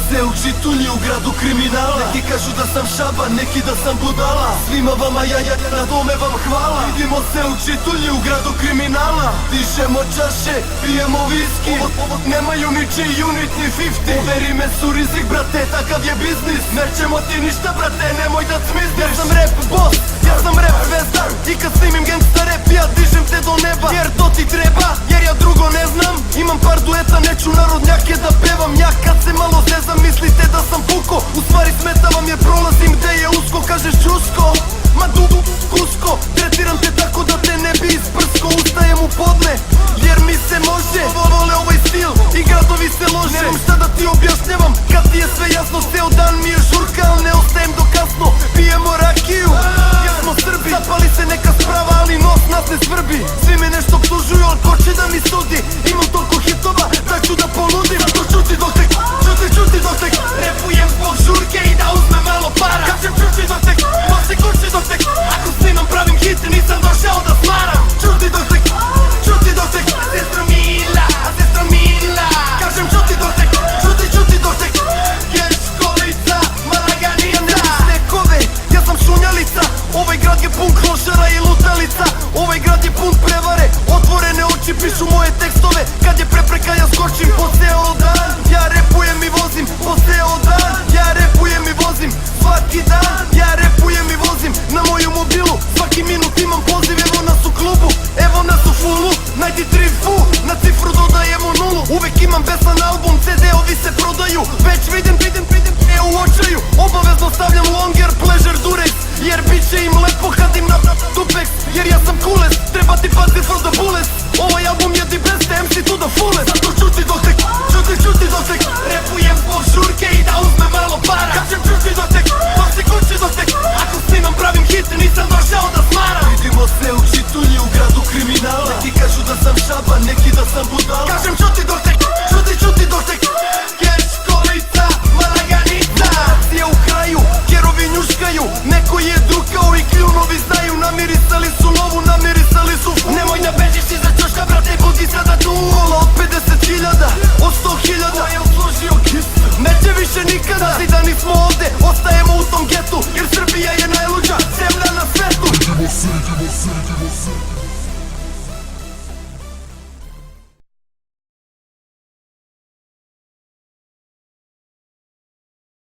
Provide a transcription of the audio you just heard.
se u čitulji u gradu kriminala. Neki kažu da sam šaban, neki da sam budala. Svima vama ja na tome vam hvala. Vidimo se u čitulji u gradu kriminala. Dižemo čaše, pijemo viski. Ovo nemaju ničiji unit ni 50. Uveri me su rizik brate, takav je biznis. Nećemo ti ništa brate, nemoj da cmizdiš. Ja sam rap boss, ja sam rap zvezda. I kad snimim gangsta rap ja dižem te do neba. Jer to ti treba, jer ja drugo ne znam. Imam par dueta, neću narodnjake da pevam. Ja kad se malo zezam mislite da sam puko. U stvari smeta vam jer prolazim gde je usko. Kažeš čusko, ma kusko. Tretiram te tako da te ne bi isprsko. Ustajem u podne, jer mi se može. Vole ovaj stil i gradovi se lože. Nemam šta da ti objašnjavam, kad ti je sve jasno. Ceo dan mi je žurka, al ne ostajem do kasno. Pijemo rakiju, jer smo Srbi. Zapali se neka sprava, ali nos nas ne svrbi. Svi me nešto optužuju, al ko će da mi sudi? Imam toliko hitova, da ću da poludim. Zato čuti dok tek, čuti dok tek repujem zbog žurke i da uzmem malo para. Kažem čuti dok tek, nosi kući dok tek. Ako snimam pravim hit, nisam došao da smaram. Čuti dok tek, sestra Mila. Kažem čuti dok tek, čuti dok tek. Jer školica, malaganica. Stekove, ja sam šunjalica. Ovaj grad je pun klošara i lutalica. Ovaj grad je pun prevare, otvorene oči pišu moje tekstove. Kad je prepreka ja skočim po ceo dan. Ja repujem i vozim po ceo dan. Ja repujem i vozim svaki dan. Ja repujem i vozim na moju mobilu. Svaki minut imam poziv, evo nas u klubu. Evo nas u fullu, najdi 3 fu. Na cifru dodajemo nulu. Uvek imam besan album, CD-ovi se prodaju. Već vidim, u očaju. Obavezno stavljam longer, pleasure, durex. Jer bit će im lepo kad im na tupex. Jer ja sam coolest, treba ti pati for the bullets. Ovaj album je the best, MC to the fullest. Zato čuti dok tek, čuti dok tek. Repujem zbog žurke i da uzmem malo para. Kažem čuti dok tek, nosi kući dok tek. Ako snimam pravim hit, nisam došao da smaram. Vidimo se u čitulji u gradu kriminala. Neki kažu da sam šaban, neki da sam budala. Kažem čuti dok tek, čuti dok tek. Jer školica, malaganica. Akcija u kraju, kerovi njuškaju. Neko je drukao i kljunovi znaju. Namirisali su lovu, namirisali su fu. Nemoj da bežiš iza čoška brate, budi sada tu. Kola od 50.000, od 100.000. Ko je uslužio kis? Neće više nikada. Zdi da nismo ovde, ostajemo u tom getu. Jer Srbija je najluđa zemlja na svetu. Idemo se